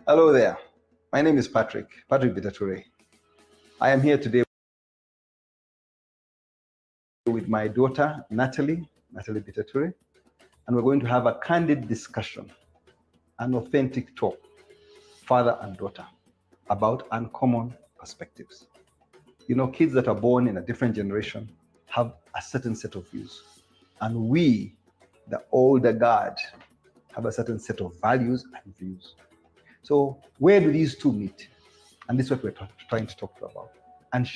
Hello there. My name is Patrick Bitature. I am here today with my daughter, Natalie Bitature, and we're going to have a candid discussion, an authentic talk, father and daughter, about uncommon perspectives. You know, kids that are born in a different generation have a certain set of views, and we, the older guard, have a certain set of values and views. So where do these two meet? And this is what we're trying to talk about. And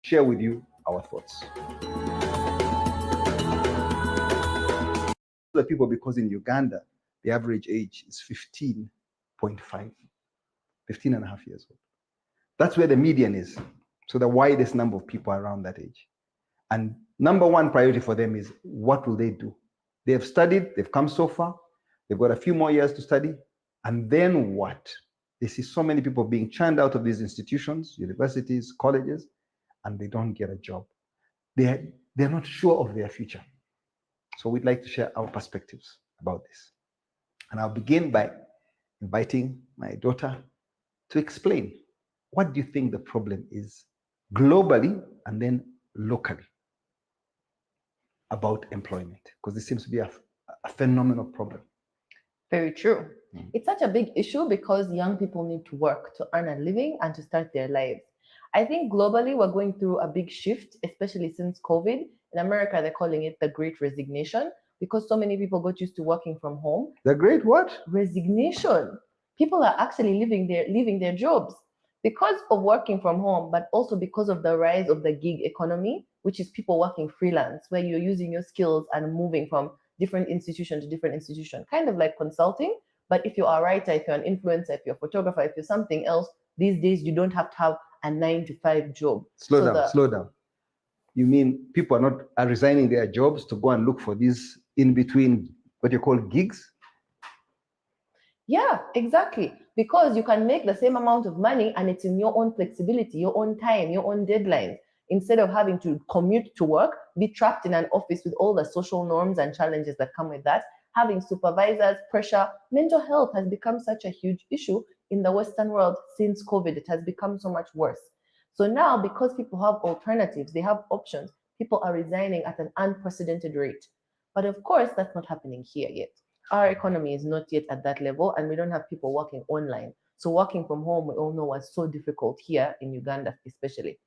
share with you our thoughts. The people, because in Uganda, the average age is 15.5, 15 and a half years old. That's where the median is. So the widest number of people around that age. And number one priority for them is, what will they do? They have studied, they've come so far, they've got a few more years to study, and then what? They see so many people being churned out of these institutions, universities, colleges, and they don't get a job. They're not sure of their future. So we'd like to share our perspectives about this. And I'll begin by inviting my daughter to explain, what do you think the problem is globally and then locally about employment? Because this seems to be a phenomenal problem. Very true. It's such a big issue because young people need to work to earn a living and to start their lives. I think globally we're going through a big shift, especially since COVID. In America, they're calling it the Great Resignation because so many people got used to working from home. The Great what? Resignation. People are actually leaving their jobs because of working from home, but also because of the rise of the gig economy, which is people working freelance, where you're using your skills and moving from different institution to different institution, kind of like consulting. But if you are a writer, if you're an influencer, if you're a photographer, if you're something else, these days you don't have to have a 9-to-5 job. Slow down. You mean people are resigning their jobs to go and look for these in between, what you call gigs? Yeah, exactly. Because you can make the same amount of money and it's in your own flexibility, your own time, your own deadlines, instead of having to commute to work, be trapped in an office with all the social norms and challenges that come with that, having supervisors, pressure. Mental health has become such a huge issue in the Western world since COVID. It has become so much worse. So now, because people have alternatives, they have options, people are resigning at an unprecedented rate. But of course, that's not happening here yet. Our economy is not yet at that level, and we don't have people working online. So working from home, we all know, was so difficult here in Uganda, especially.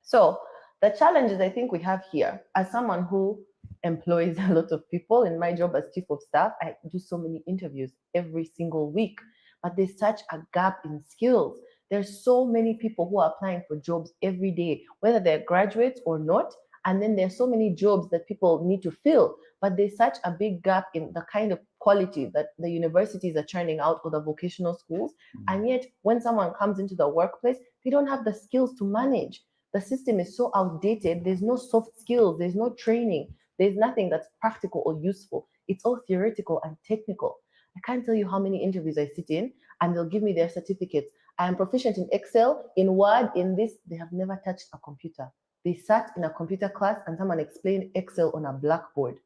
So the challenges I think we have here, as someone who employs a lot of people in my job as chief of staff, I do so many interviews every single week, but there's such a gap in skills. There's so many people who are applying for jobs every day, whether they're graduates or not. And then there's so many jobs that people need to fill, but there's such a big gap in the kind of quality that the universities are churning out or the vocational schools. And yet, when someone comes into the workplace, they don't have the skills to manage. The system is so outdated. There's no soft skills. There's no training. There's nothing that's practical or useful. It's all theoretical and technical. I can't tell you how many interviews I sit in and they'll give me their certificates. I am proficient in Excel, in Word, in this. They have never touched a computer. They sat in a computer class and someone explained Excel on a blackboard.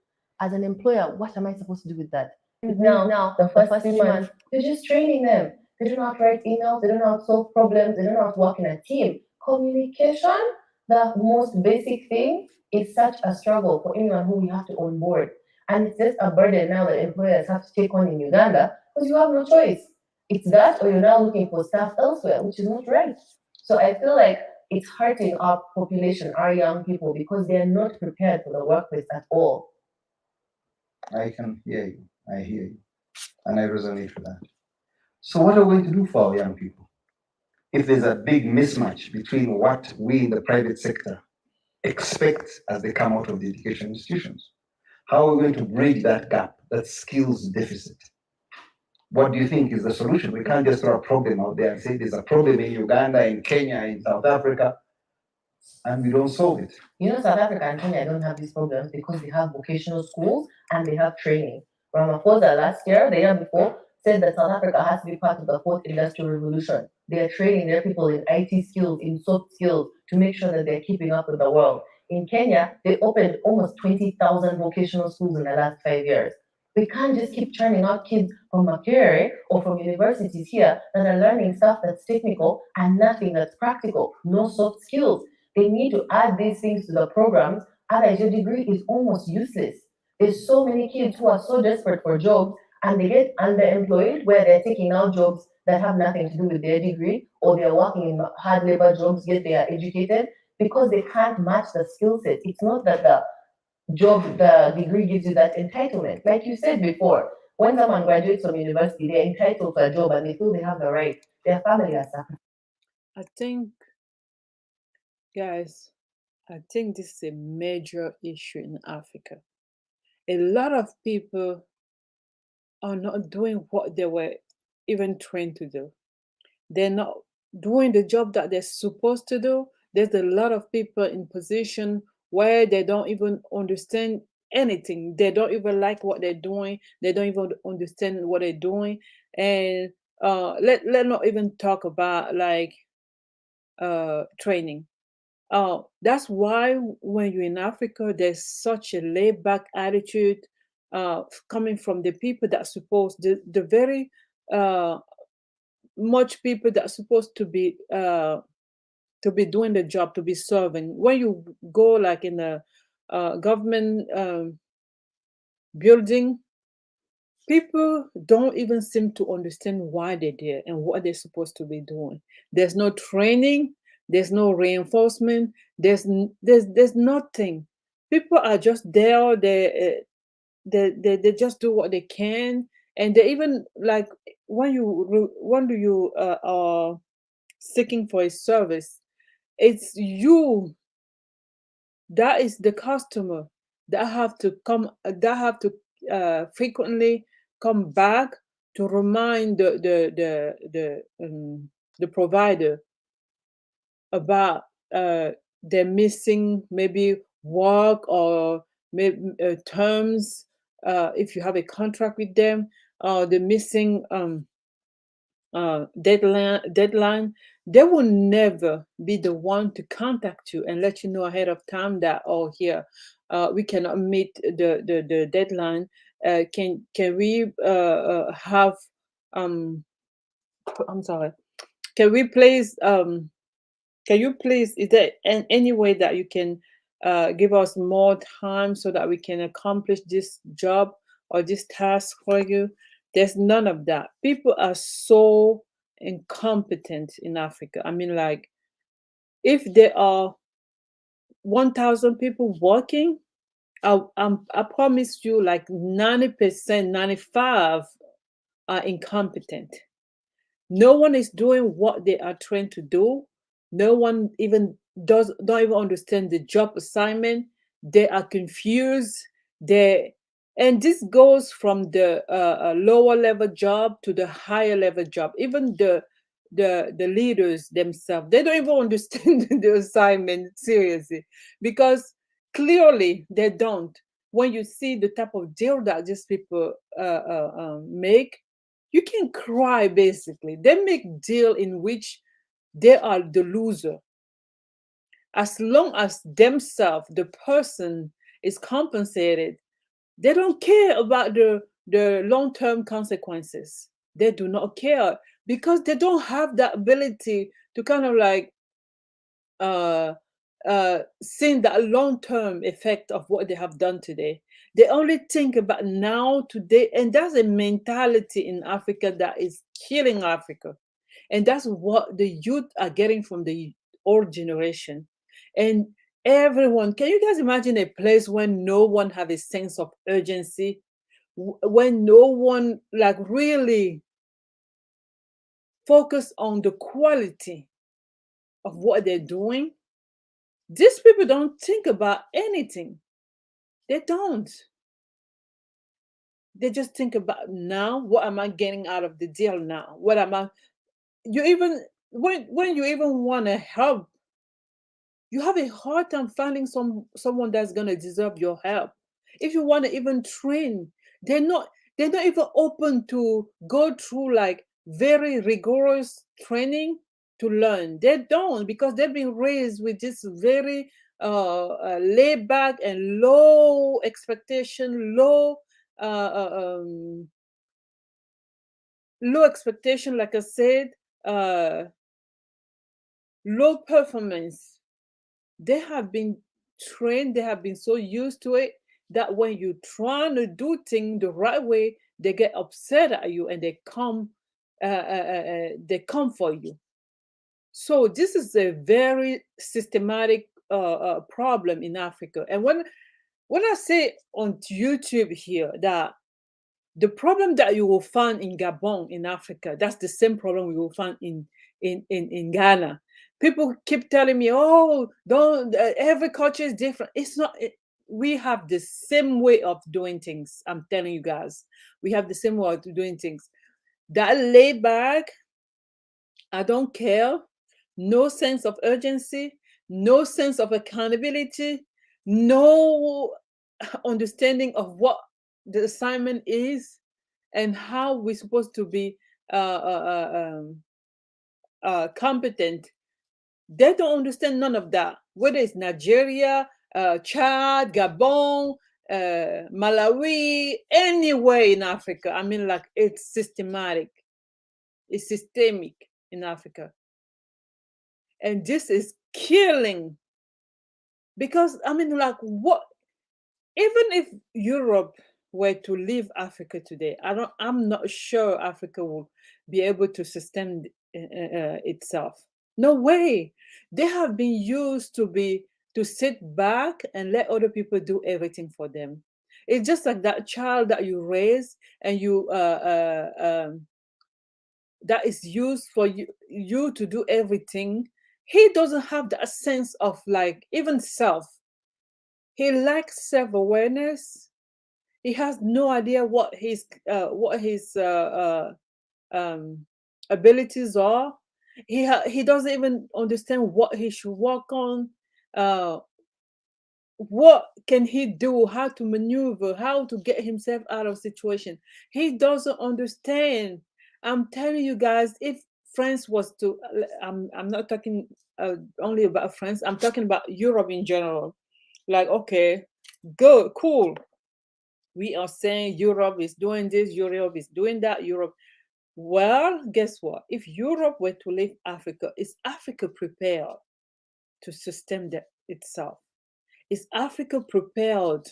As an employer, what am I supposed to do with that? Now the first 3 months, you're just training them. They don't know how to write emails. They don't know how to solve problems. They don't know how to work in a team. Communication, the most basic thing is such a struggle for anyone who you have to onboard. And it's just a burden now that employers have to take on in Uganda because you have no choice. It's that or you're now looking for staff elsewhere, which is not right. So I feel like it's hurting our population, our young people, because they're not prepared for the workplace at all. I can hear you. I hear you. And I resonate with that. So, what are we going to do for our young people? If there's a big mismatch between what we in the private sector expect as they come out of the education institutions, how are we going to bridge that gap, that skills deficit? What do you think is the solution? We can't just throw a problem out there and say there's a problem in Uganda, in Kenya, in South Africa, and we don't solve it. You know, South Africa and Kenya don't have these problems because they have vocational schools and they have training. Ramaphosa last year, the year before, said that South Africa has to be part of the fourth industrial revolution. They are training their people in IT skills, in soft skills, to make sure that they're keeping up with the world. In Kenya, they opened almost 20,000 vocational schools in the last 5 years. We can't just keep churning out kids from Makerere or from universities here that are learning stuff that's technical and nothing that's practical, no soft skills. They need to add these things to the programs, otherwise your degree is almost useless. There's so many kids who are so desperate for jobs and they get underemployed where they're taking out jobs that have nothing to do with their degree, or they're working in hard labor jobs yet they are educated because they can't match the skill set. It's not that the degree gives you that entitlement. Like you said before, when someone graduates from university, they're entitled to a job and they feel they have the right. Their family are suffering. I think, guys, I think this is a major issue in Africa. A lot of people are not doing what they were even trained to do. They're not doing the job that they're supposed to do. There's a lot of people in position where they don't even understand anything. They don't even like what they're doing. They don't even understand what they're doing. And let not even talk about like training. That's why when you're in Africa, there's such a laid back attitude coming from the people that supposed the very much people that supposed to be doing the job, to be serving. When you go like in a government building, people don't even seem to understand why they're there and what they're supposed to be doing. There's no training, there's no reinforcement, there's nothing. People are just there. They just do what they can, and they even like when you are seeking for a service, it's you that is the customer that have to come that have to frequently come back to remind the provider about their missing maybe work or maybe terms if you have a contract with them, the missing deadline. They will never be the one to contact you and let you know ahead of time that, oh, here we cannot meet the deadline. Can we have I'm sorry, can we please can you please, is there any way that you can give us more time so that we can accomplish this job or this task for you? There's none of that. People are so incompetent in Africa. I mean, like, if there are 1,000 people working, I promise you, like 90%, 95 are incompetent. No one is doing what they are trained to do. No one even don't even understand the job assignment. They are confused. And this goes from the lower level job to the higher level job. Even the leaders themselves, they don't even understand the assignment seriously, because clearly they don't. When you see the type of deal that these people make, you can cry. Basically, they make deal in which they are the loser. As long as themselves, the person, is compensated, they don't care about the long-term consequences. They do not care because they don't have that ability to kind of like seeing the long-term effect of what they have done today. They only think about now, today, and that's a mentality in Africa that is killing Africa. And that's what the youth are getting from the old generation. And everyone, can you guys imagine a place when no one have a sense of urgency, when no one like really focus on the quality of what they're doing? These people don't think about anything. They don't. They just think about now, what am I getting out of the deal now? What am I, you even, when you even want to help, you have a hard time finding someone that's gonna deserve your help. If you want to even train, they're not they're not even open to go through like very rigorous training to learn. They don't, because they've been raised with this very laid back and low expectation, uh, uh, um, low expectation, like I said, uh, low performance. They have been trained, they have been so used to it that when you're trying to do things the right way, they get upset at you and they come for you. So this is a very systematic problem in Africa. And when I say on YouTube here that the problem that you will find in Gabon, in Africa, that's the same problem we will find in Ghana. People keep telling me, "Oh, don't every culture is different." It's not. We have the same way of doing things. I'm telling you guys, we have the same way of doing things. That laid back, I don't care, no sense of urgency, no sense of accountability, no understanding of what the assignment is and how we're supposed to be competent. They don't understand none of that. Whether it's Nigeria, Chad, Gabon, Malawi, anywhere in Africa. I mean, like it's systematic, it's systemic in Africa. And this is killing, because I mean, like, what, even if Europe were to leave Africa today, I'm not sure Africa will be able to sustain itself. No way. They have been used to sit back and let other people do everything for them. It's just like that child that you raise and that is used for you to do everything. He doesn't have that sense of like even self. He lacks self-awareness. He has no idea what his abilities are. He doesn't even understand what he should work on. What can he do? How to maneuver? How to get himself out of situation? He doesn't understand. I'm telling you guys, if France was to, I'm not talking only about France. I'm talking about Europe in general. Like, okay, good, cool. We are saying Europe is doing this, Europe is doing that, Europe. Well, guess what? If Europe were to leave Africa, is Africa prepared to sustain itself? Is Africa prepared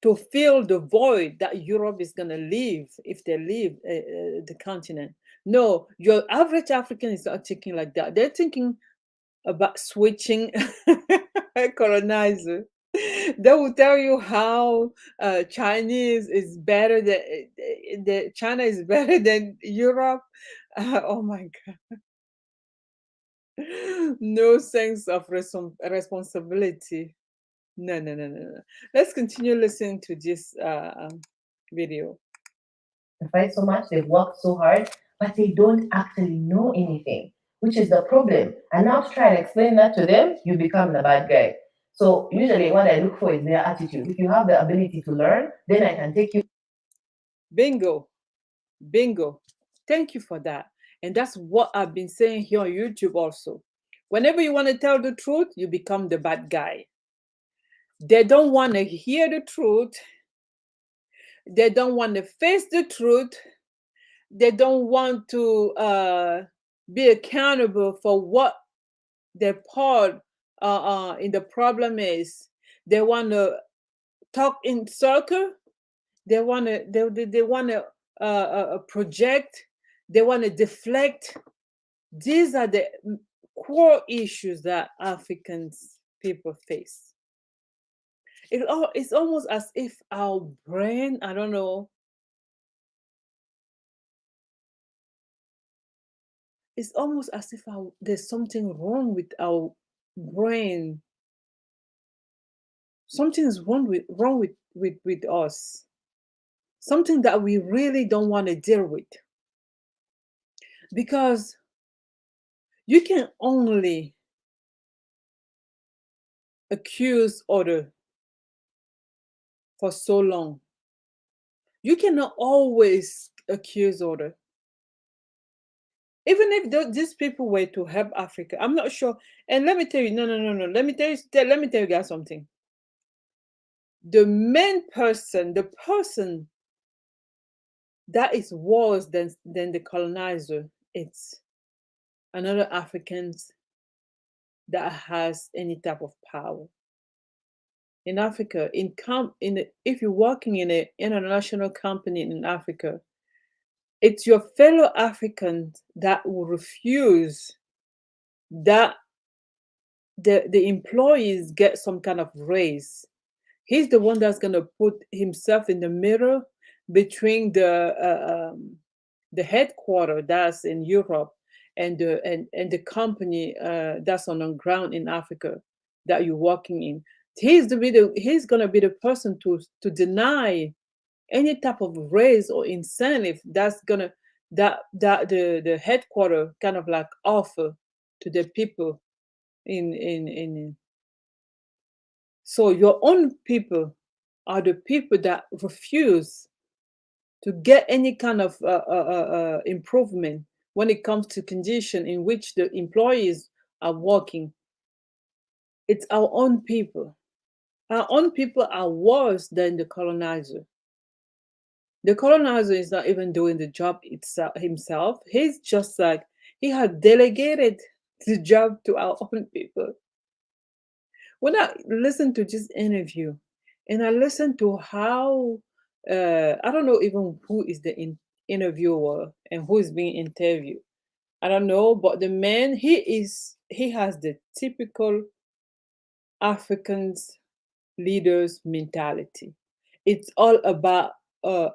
to fill the void that Europe is going to leave if they leave the continent? No, your average African is not thinking like that. They're thinking about switching colonizer. They will tell you how Chinese is better than China is better than Europe. Oh my God. No sense of responsibility. No, no, no, no, no. Let's continue listening to this video. Fight so much, they've worked so hard, but they don't actually know anything, which is the problem. And now to try and explain that to them, you become the bad guy. So usually what I look for is their attitude. If you have the ability to learn, then I can take you. Bingo. Bingo. Thank you for that. And that's what I've been saying here on YouTube also. Whenever you want to tell the truth, you become the bad guy. They don't want to hear the truth. They don't want to face the truth. They don't want to be accountable for what their part in the problem is they want to talk in circle. They want to they want to project. They want to deflect. These are the core issues that Africans people face. It's almost as if our brain, I don't know, it's almost as if there's something wrong with our brain. Something's wrong with us. Something that we really don't want to deal with. Because you can only accuse other for so long. You cannot always accuse other. Even if these people were to help Africa, I'm not sure. And let me tell you, no. Let me tell you guys something. The main person, the person that is worse than the colonizer, it's another Africans that has any type of power. In Africa, if you're working in an international company in Africa, it's your fellow Africans that will refuse that the employees get some kind of raise. He's the one that's going to put himself in the mirror between the headquarters that's in Europe and the company that's on the ground in Africa that you're working in. He's going to be the person to deny any type of raise or incentive that's gonna that the headquarters kind of like offer to the people in so your own people are the people that refuse to get any kind of improvement when it comes to condition in which the employees are working. It's our own people. Our own people are worse than the colonizer. The colonizer is not even doing the job himself. He's just like, he has delegated the job to our own people. When I listen to this interview and I listen to how, I don't know even who is the interviewer and who is being interviewed. I don't know, but the man, he has the typical Africans leaders mentality. It's all about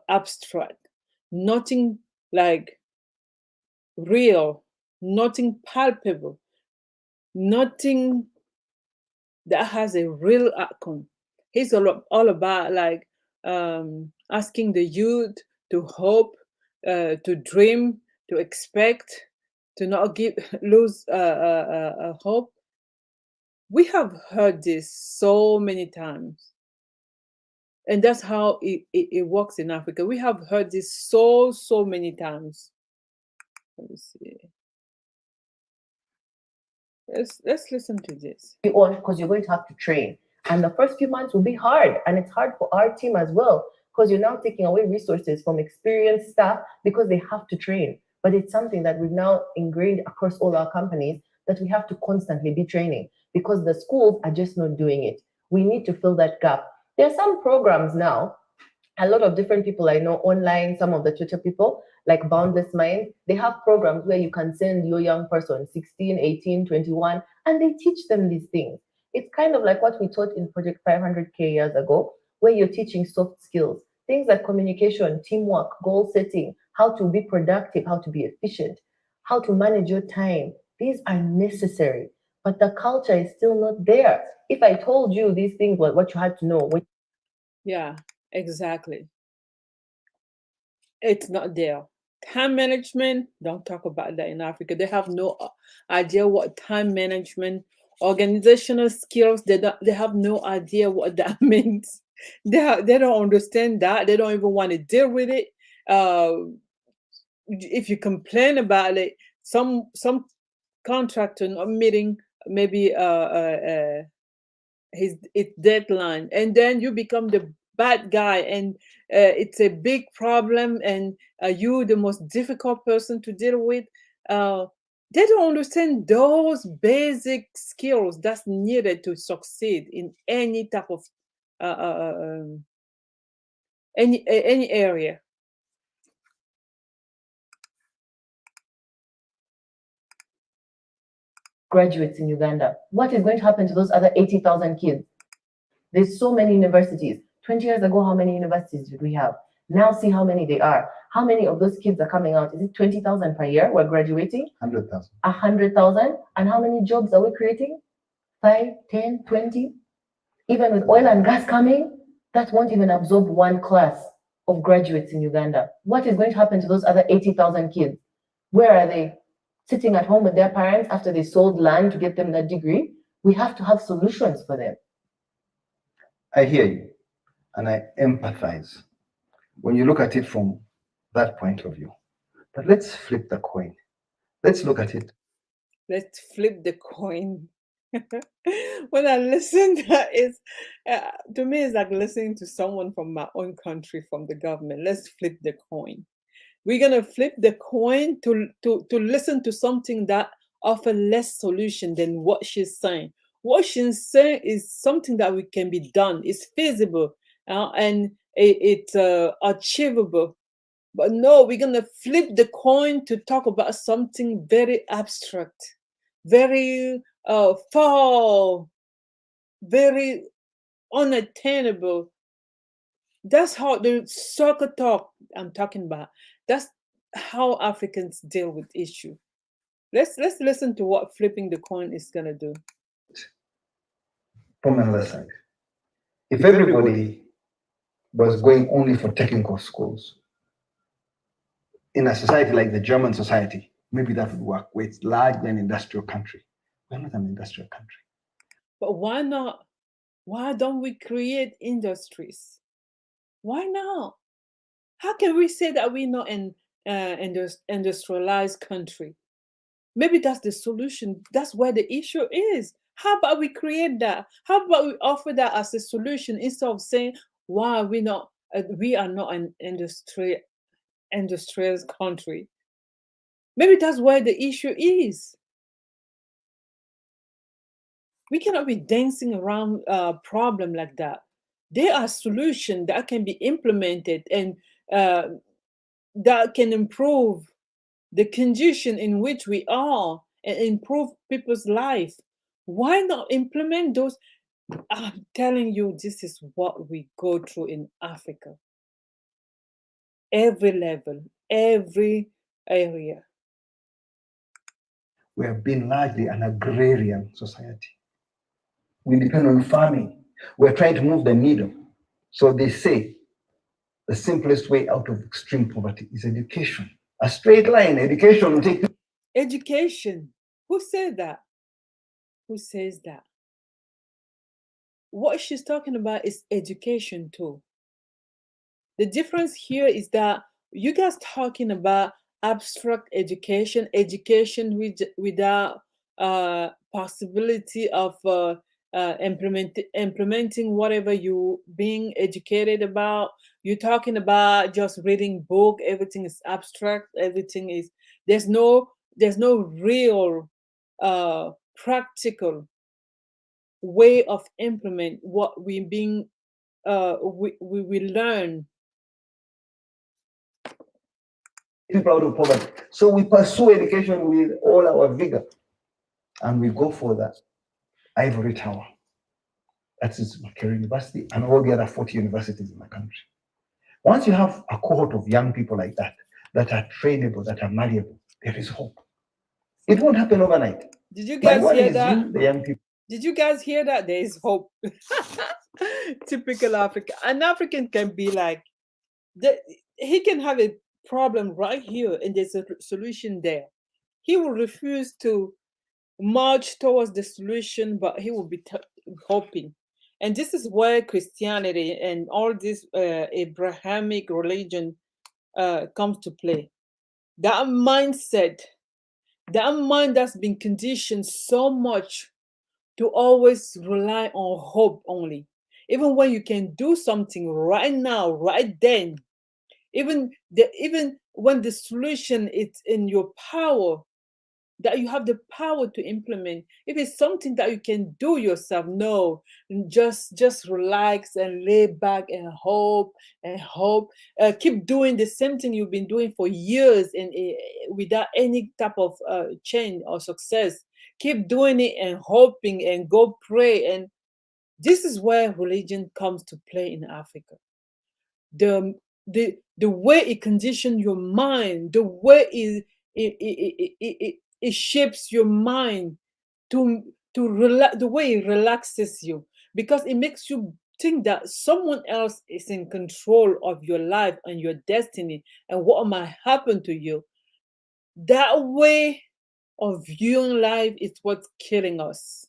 abstract, nothing like real, nothing palpable, nothing that has a real outcome. He's all about like asking the youth to hope, to dream, to expect, to not lose hope. We have heard this so many times. And that's how it works in Africa. We have heard this so many times. Let me see. Let's listen to this. On, because you're going to have to train. And the first few months will be hard. And it's hard for our team as well, because you're now taking away resources from experienced staff because they have to train. But it's something that we've now ingrained across all our companies, that we have to constantly be training because the schools are just not doing it. We need to fill that gap. There are some programs now, a lot of different people I know online, some of the Twitter people, like Boundless Minds, they have programs where you can send your young person, 16, 18, 21, and they teach them these things. It's kind of like what we taught in Project 500K years ago, where you're teaching soft skills, things like communication, teamwork, goal setting, how to be productive, how to be efficient, how to manage your time. These are necessary, but the culture is still not there. If I told you these things were what you had to know. Yeah, exactly. It's not there. Time management, don't talk about that in Africa. They have no idea what time management, organizational skills, they have no idea what that means. They don't understand that. They don't even want to deal with it. If you complain about it, some contractor not meeting maybe its deadline, and then you become the bad guy, and it's a big problem, and you the most difficult person to deal with. They don't understand those basic skills that's needed to succeed in any type of any area. Graduates in Uganda. What is going to happen to those other 80,000 kids? There's so many universities. 20 years ago, how many universities did we have? Now see how many they are. How many of those kids are coming out? Is it 20,000 per year we're graduating? 100,000. 100,000? And how many jobs are we creating? 5, 10, 20? Even with oil and gas coming, that won't even absorb one class of graduates in Uganda. What is going to happen to those other 80,000 kids? Where are they? Sitting at home with their parents after they sold land to get them that degree? We have to have solutions for them. I hear you and I empathize when you look at it from that point of view. But let's flip the coin. Let's look at it. Let's flip the coin. When I listen, that is to me, it's like listening to someone from my own country, from the government. Let's flip the coin. We're gonna flip the coin to listen to something that offer less solution than what she's saying. What she's saying is something that we can be done. It's feasible and it's achievable. But no, we're gonna flip the coin to talk about something very abstract, very far, very unattainable. That's how the circle talk I'm talking about. That's how Africans deal with issue. Let's listen to what flipping the coin is gonna do. From another side, if everybody was going only for technical schools in a society like the German society, maybe that would work, where it's largely an industrial country. We're not an industrial country. But why not? Why don't we create industries? Why not? How can we say that we're not an industrialized country? Maybe that's the solution. That's where the issue is. How about we create that? How about we offer that as a solution instead of saying why we not? We are not an industrial country. Maybe that's where the issue is. We cannot be dancing around a problem like that. There are solutions that can be implemented and that can improve the condition in which we are and improve people's life. Why not implement those? I'm telling you, this is what we go through in Africa. Every level, every area. We have been largely an agrarian society. We depend on farming. We're trying to move the needle. So they say the simplest way out of extreme poverty is education. A straight line, education will take. Education. Who said that? Who says that? What she's talking about is education too. The difference here is that you guys talking about abstract education, education without possibility of implementing whatever you being educated about. You're talking about just reading book. Everything is abstract. Everything is there's no real practical way of implement what we being we learn. People out of poverty. So we pursue education with all our vigor and we go for that ivory tower. That is Makerere University and all the other 40 universities in the country. Once you have a cohort of young people like that, that are trainable, that are malleable, there is hope. It won't happen overnight. Did you guys hear that? The young people. Did you guys hear that? There is hope. Typical Africa. An African can be like, he can have a problem right here and there's a solution there. He will refuse to march towards the solution, but he will be hoping. And this is where Christianity and all this Abrahamic religion comes to play. That mindset, that mind that's been conditioned so much to always rely on hope only. Even when you can do something right now, right then, even when the solution is in your power, that you have the power to implement. If it's something that you can do yourself, no, just relax and lay back and hope and hope. Keep doing the same thing you've been doing for years and without any type of change or success. Keep doing it and hoping and go pray. And this is where religion comes to play in Africa. The way it conditions your mind, the way it shapes your mind to relax, the way it relaxes you, because it makes you think that someone else is in control of your life and your destiny and what might happen to you. That way of viewing life is what's killing us.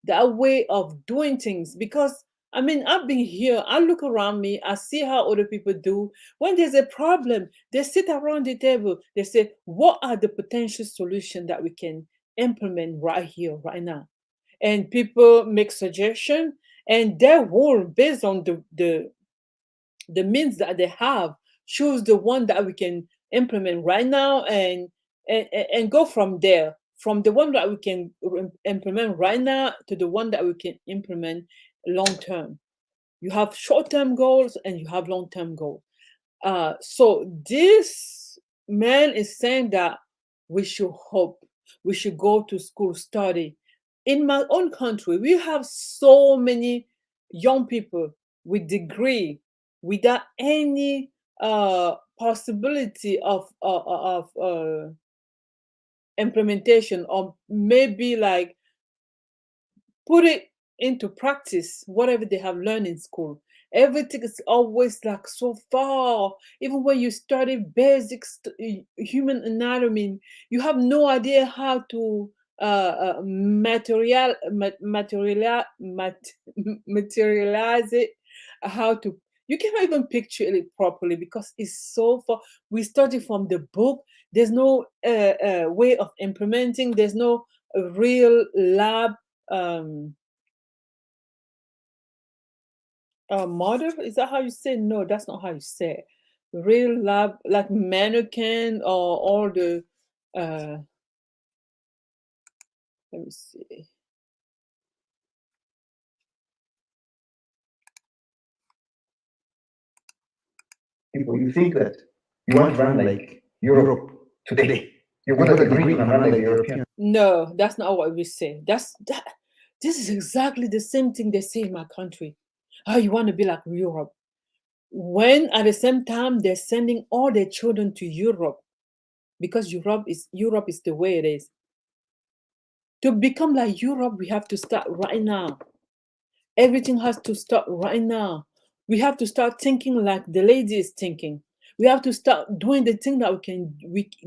That way of doing things, because I mean, I've been here, I look around me, I see how other people do. When there's a problem, they sit around the table, they say, what are the potential solutions that we can implement right here, right now? And people make suggestions, and their will, based on the means that they have, choose the one that we can implement right now, and go from there, from the one that we can implement right now to the one that we can implement long term. You have short term goals and you have long term goals. So this man is saying that we should hope, we should go to school, study. In my own country, we have so many young people with degree without any possibility of implementation, or maybe like put it into practice whatever they have learned in school. Everything is always like so far. Even when you study basic human anatomy, you have no idea how to materialize it, how to, you cannot even picture it properly because it's so far. We study from the book. There's no way of implementing. There's no real lab model. Is that how you say? No, that's not how you say it. Real lab, like mannequin or all the let me see. People, you think that you want to run like Europe today. You got a degree and run like the European. No, that's not what we say. This is exactly the same thing they say in my country. Oh, you want to be like Europe. When at the same time they're sending all their children to Europe, because Europe is the way it is. To become like Europe, we have to start right now. Everything has to start right now. We have to start thinking like the lady is thinking. We have to start doing the thing that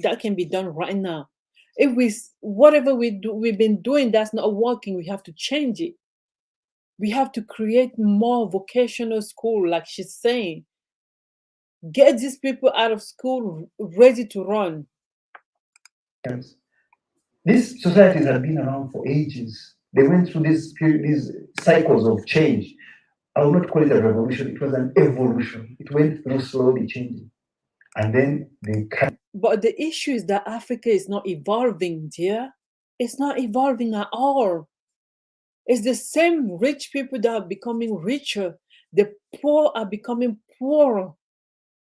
that can be done right now. If whatever we've been doing that's not working, we have to change it. We have to create more vocational school, like she's saying. Get these people out of school ready to run. These societies have been around for ages. They went through these cycles of change. I would not call it a revolution, it was an evolution. It went through slowly changing. And then they can. But the issue is that Africa is not evolving, dear. It's not evolving at all. It's the same rich people that are becoming richer. The poor are becoming poorer.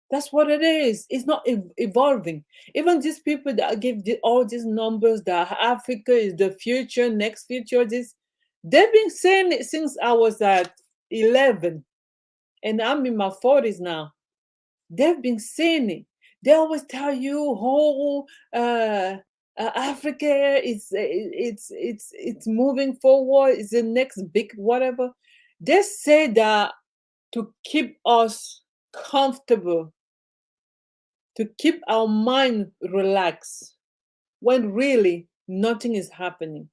That's what it is. It's not evolving. Even these people that give all these numbers that Africa is the future, next future, they've been saying it since I was at 11, and I'm in my 40s now. They've been saying it. They always tell you, oh, Africa is it's moving forward. It's the next big whatever. They say that to keep us comfortable, to keep our mind relaxed, when really nothing is happening.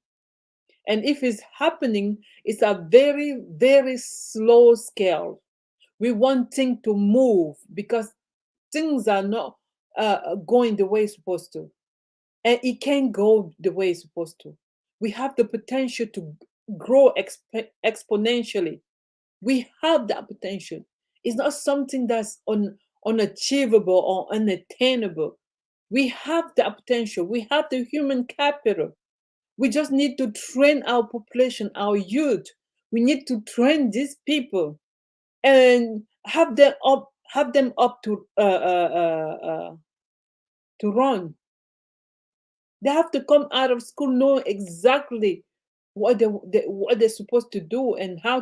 And if it's happening, it's a very, very slow scale. We want things to move because things are not going the way it's supposed to. And it can't go the way it's supposed to. We have the potential to grow exponentially. We have that potential. It's not something that's unachievable or unattainable. We have the potential. We have the human capital. We just need to train our population, our youth. We need to train these people and have them up to run. They have to come out of school knowing exactly what they're supposed to do and how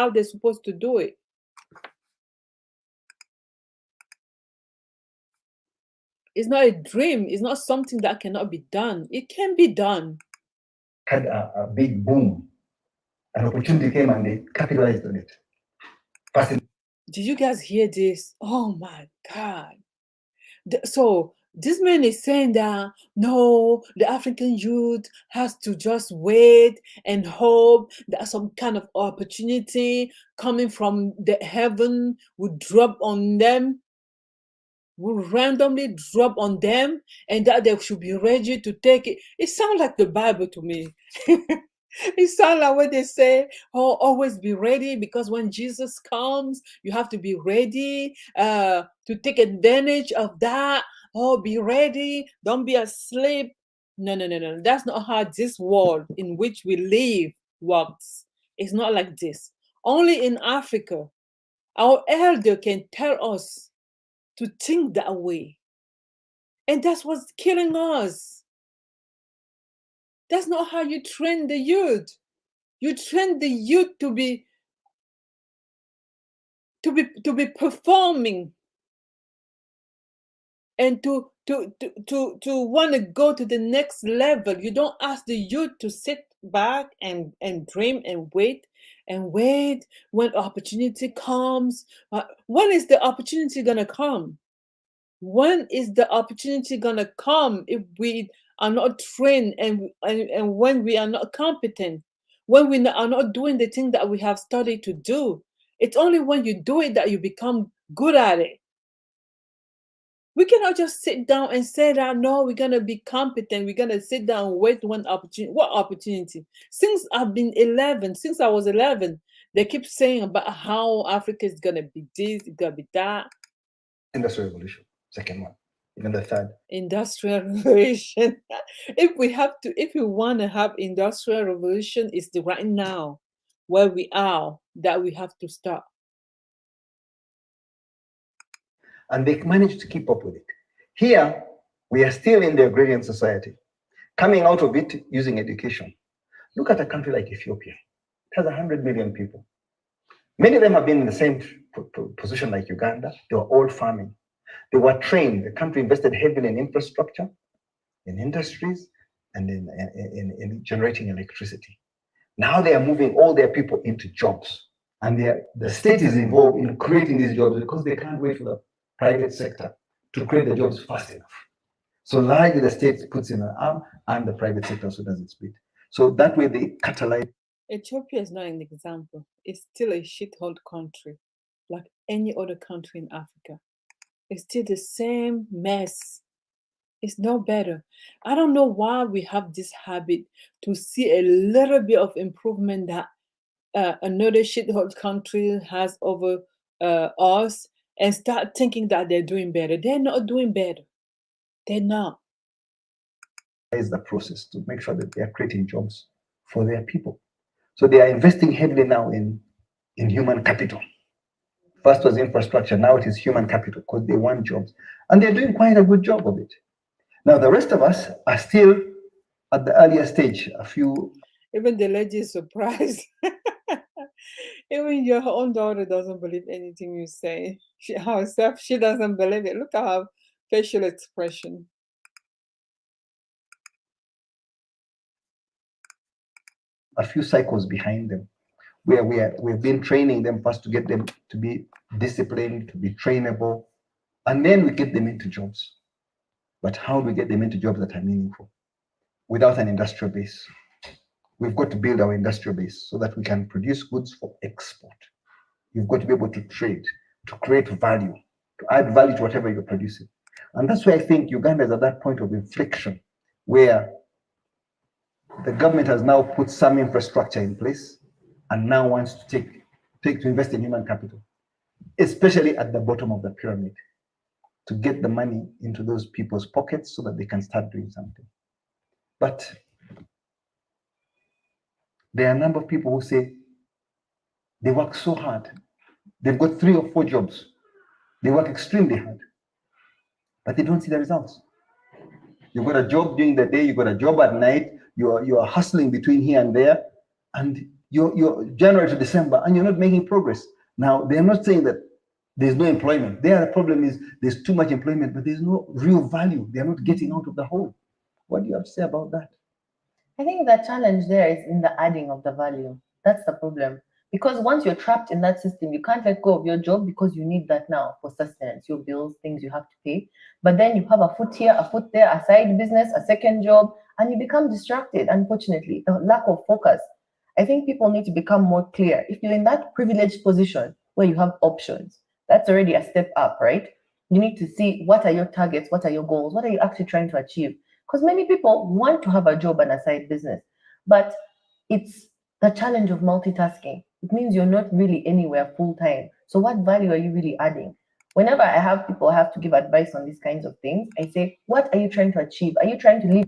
they're supposed to do it. It's not a dream. It's not something that cannot be done. It can be done. Had a big boom. An opportunity came and they capitalized on it. Did you guys hear this? Oh my God. So this man is saying that no, the African youth has to just wait and hope that some kind of opportunity coming from the heaven would drop on them, will randomly drop on them, and that they should be ready to take it. It sounds like the Bible to me. It sounds like what they say, oh, always be ready, because when Jesus comes, you have to be ready to take advantage of that. Oh, be ready. Don't be asleep. No. That's not how this world in which we live works. It's not like this. Only in Africa, our elder can tell us to think that way. And that's what's killing us. That's not how you train the youth. You train the youth to be performing and to want to go to the next level. You don't ask the youth to sit back and dream and wait when opportunity comes. When is the opportunity gonna come? When is the opportunity gonna come if we are not trained and when we are not competent, when we are not doing the thing that we have studied to do? It's only when you do it that you become good at it. We cannot just sit down and say that, no, we're gonna be competent. We're gonna sit down and wait one opportunity. What opportunity? Since I was 11, they keep saying about how Africa is gonna be this, it's gonna be that. Industrial revolution, second one, even the third. Industrial revolution. If we want to have industrial revolution, it's the right now where we are that we have to start. And they managed to keep up with it. Here, we are still in the agrarian society, coming out of it using education. Look at a country like Ethiopia. It has 100 million people. Many of them have been in the same position like Uganda. They were all farming. They were trained. The country invested heavily in infrastructure, in industries, and in generating electricity. Now they are moving all their people into jobs. And the state is involved in creating these jobs because they can't wait for the private sector to create the jobs fast enough. So largely the state puts in an arm and the private sector also does its bit. So that way they catalyze. Ethiopia is not an example. It's still a shithole country, like any other country in Africa. It's still the same mess. It's no better. I don't know why we have this habit to see a little bit of improvement that another shithole country has over us and start thinking that they're doing better. They're not doing better. They're not. Is the process to make sure that they are creating jobs for their people. So they are investing heavily now in human capital. First was infrastructure, now it is human capital because they want jobs. And they're doing quite a good job of it. Now the rest of us are still at the earlier stage. Even the lady is surprised. Even your own daughter doesn't believe anything you say. She doesn't believe it. Look at her facial expression. A few cycles behind them, where we've been training them first to get them to be disciplined, to be trainable, and then we get them into jobs. But how do we get them into jobs that are meaningful? Without an industrial base. We've got to build our industrial base so that we can produce goods for export. You've got to be able to trade, to create value, to add value to whatever you're producing. And that's why I think Uganda is at that point of inflection where the government has now put some infrastructure in place and now wants to invest in human capital, especially at the bottom of the pyramid. to get the money into those people's pockets so that they can start doing something. But there are a number of people who say they work so hard. They've got 3 or 4 jobs. They work extremely hard, but they don't see the results. You've got a job during the day, you've got a job at night, you are hustling between here and there, and you're January to December, and you're not making progress. Now, they're not saying that there's no employment. There, the problem is there's too much employment, but there's no real value. They're not getting out of the hole. What do you have to say about that? I think the challenge there is in the adding of the value. That's the problem. Because once you're trapped in that system, you can't let go of your job because you need that now for sustenance, your bills, things you have to pay. But then you have a foot here, a foot there, a side business, a second job, and you become distracted, unfortunately. The lack of focus. I think people need to become more clear. If you're in that privileged position where you have options, that's already a step up, right? You need to see what are your targets, what are your goals, what are you actually trying to achieve? Because many people want to have a job and a side business, but it's the challenge of multitasking. It means you're not really anywhere full time. So what value are you really adding? Whenever I have people have to give advice on these kinds of things, I say, what are you trying to achieve? Are you trying to live?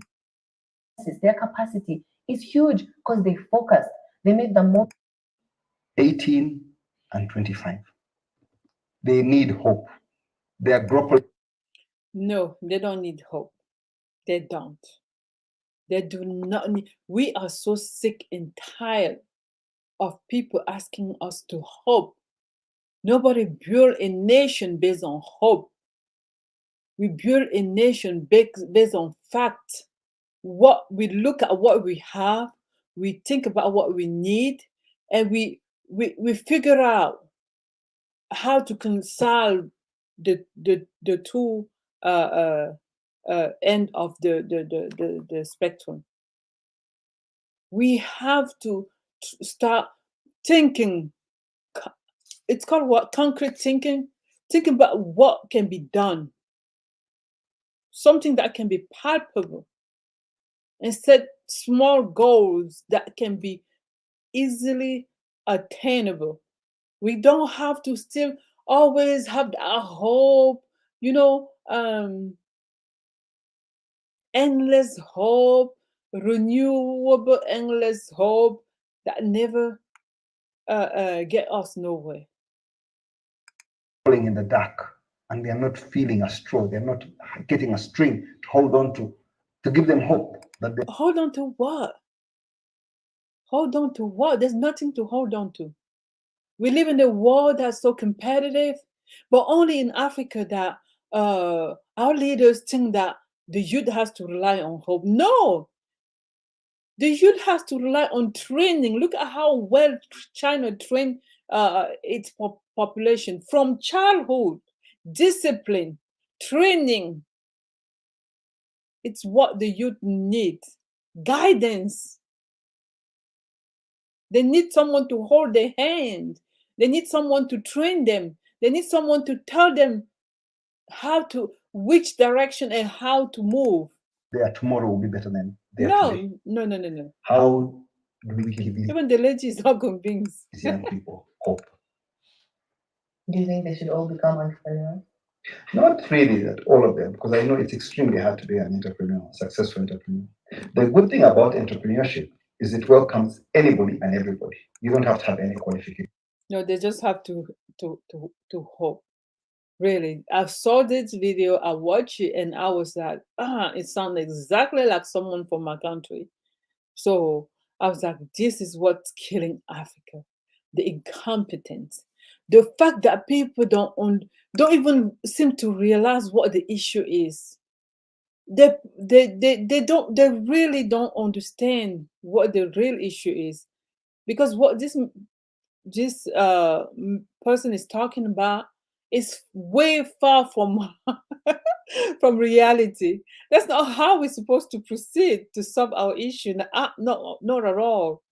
Their capacity is huge because they focused. They made the most. 18 and 25. They need hope. They are grappling. No, they don't need hope. They don't. They do not need. We are so sick and tired of people asking us to hope. Nobody built a nation based on hope. We build a nation based on fact. What we look at what we have, we think about what we need, and we figure out how to reconcile the two end of the spectrum. We have to start thinking. It's called what? Concrete thinking. Thinking about what can be done. Something that can be palpable. And set small goals that can be easily attainable. We don't have to still always have that hope, endless hope, renewable endless hope that never get us nowhere. Falling in the dark, and they are not feeling a straw. They're not getting a string to hold on to give them hope. That they hold on to what? Hold on to what? There's nothing to hold on to. We live in a world that's so competitive, but only in Africa that our leaders think that the youth has to rely on hope. No, the youth has to rely on training. Look at how well China trained its population from childhood. Discipline, training. It's what the youth need. Guidance. They need someone to hold their hand. They need someone to train them. They need someone to tell them which direction and how to move. Their tomorrow will be better than their today. No. How do we give these Even the lady is not convinced. young people hope? Do you think they should all become entrepreneurs? Not really that all of them, because I know it's extremely hard to be an entrepreneur, a successful entrepreneur. The good thing about entrepreneurship is it welcomes anybody and everybody. You don't have to have any qualification. No, they just have to hope. Really, I saw this video, I watched it, and I was like, it sounds exactly like someone from my country. So I was like, this is what's killing Africa: the incompetence, the fact that people don't even seem to realize what the issue is. They really don't understand what the real issue is, because what this person is talking about is way far from from reality. That's not how we're supposed to proceed to solve our issue. Not at all.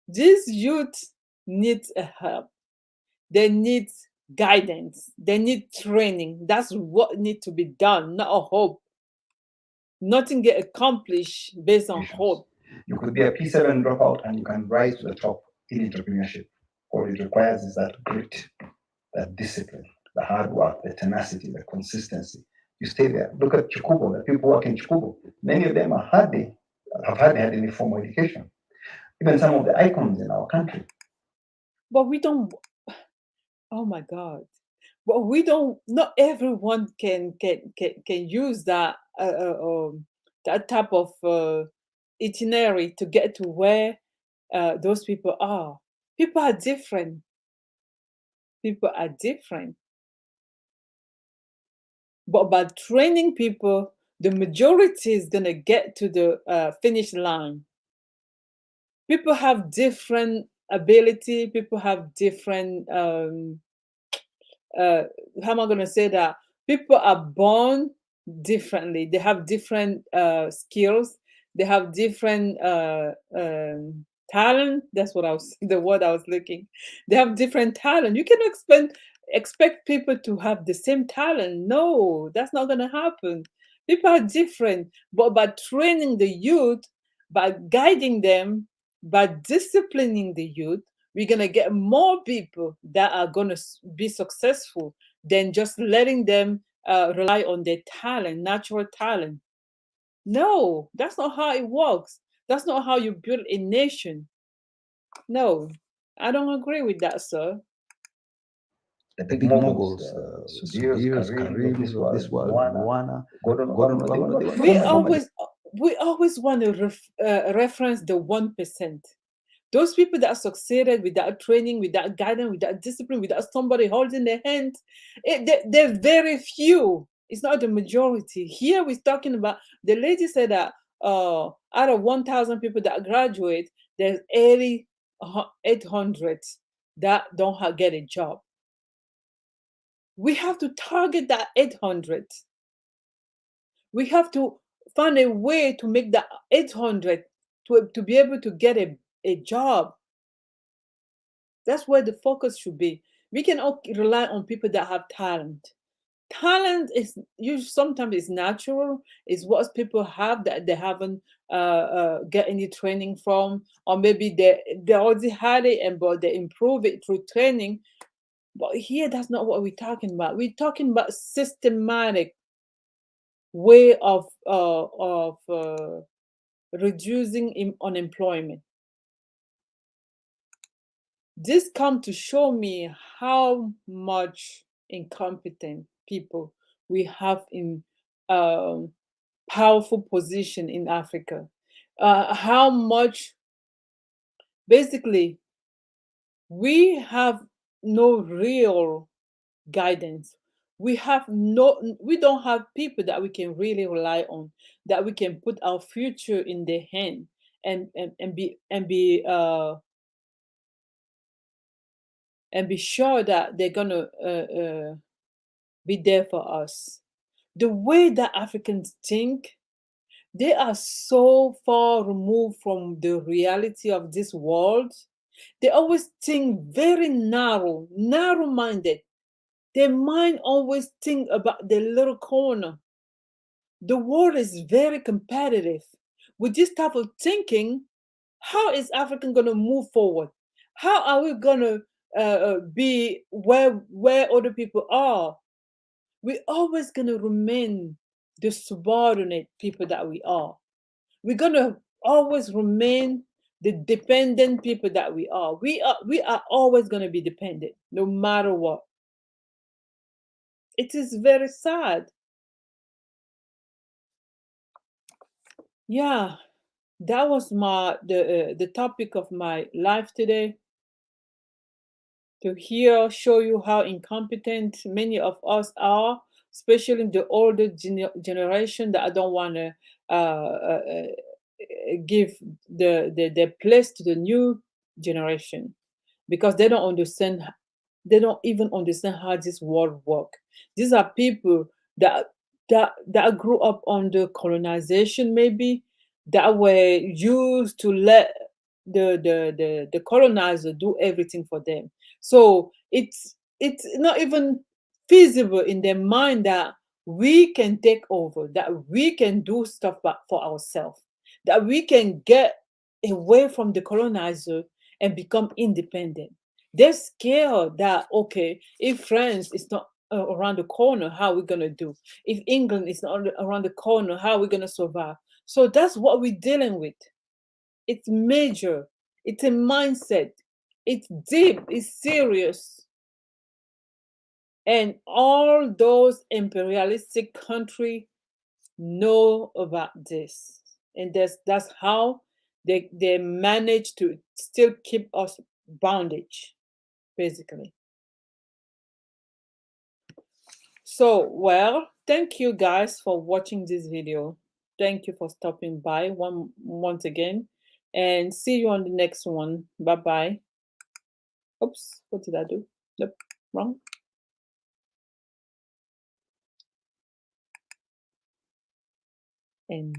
These youth need help. They need guidance. They need training. That's what needs to be done, not a hope. Nothing get accomplished based on hope. You could be a P7 dropout and you can rise to the top in entrepreneurship. All it requires is that grit, that discipline, that hard work, the tenacity, the consistency. You stay there. Look at Chikubo, the people work in Chikubo. Many of them have hardly had any formal education. Even some of the icons in our country. But we don't. Oh my God. But we don't. Not everyone can use that type of itinerary to get to where those people are. People are different. People are different. But by training people, the majority is gonna get to the finish line. People have different ability. People have different. How am I gonna say that? People are born differently. They have different skills. They have different talent. That's what I was the word I was looking. They have different talent. You cannot expect people to have the same talent. No, that's not gonna happen. People are different, but by training the youth, by guiding them, by disciplining the youth, we're gonna get more people that are gonna be successful than just letting them rely on their talent, natural talent. No, that's not how it works. That's not how you build a nation. No, I don't agree with that, sir. The big moguls, Sudhirs, Karims of this world, Moana, Gordon Obama, We always want to reference the 1%. Those people that succeeded without training, without guidance, without discipline, without somebody holding their hand, they're very few. It's not the majority. Here we're talking about, the lady said that out of 1,000 people that graduate, there's 800 that don't get a job. We have to target that 800. We have to find a way to make that 800 to be able to get a job. That's where the focus should be. We can rely on people that have talent. Talent is sometimes it's natural. It's what people have that they haven't get any training from, or maybe they already had it but they improve it through training. But here, that's not what we're talking about. We're talking about systematic way of reducing unemployment. This come to show me how much incompetent people we have in powerful position in Africa. How much, basically, we have no real guidance. We don't have people that we can really rely on, that we can put our future in their hand and be sure that they're gonna be there for us. The way that Africans think, they are so far removed from the reality of this world. They always think very narrow-minded. Their mind always think about their little corner. The world is very competitive. With this type of thinking, how is Africa going to move forward? How are we going to be where other people are? We're always going to remain the subordinate people that we are. We're going to always remain the dependent people that we are. We are always going to be dependent, no matter what. It is very sad. Yeah, that was the topic of my life today. To show you how incompetent many of us are, especially the older generation that I don't want to give the place to the new generation, because they don't understand. They don't even understand how this world works. These are people that grew up under colonization, maybe, that were used to let the colonizer do everything for them. So it's not even feasible in their mind that we can take over, that we can do stuff for ourselves, that we can get away from the colonizer and become independent. They're scared that, okay, if France is not around the corner, how we're going to do. If England is not around the corner, how are we going to survive? So that's what we're dealing with. It's major. It's a mindset. It's deep. It's serious. And all those imperialistic countries know about this. And that's how they manage to still keep us bondage, basically. So, well, thank you guys for watching this video. Thank you for stopping by once again, and see you on the next one. Bye bye. Oops, what did I do? Nope, wrong. And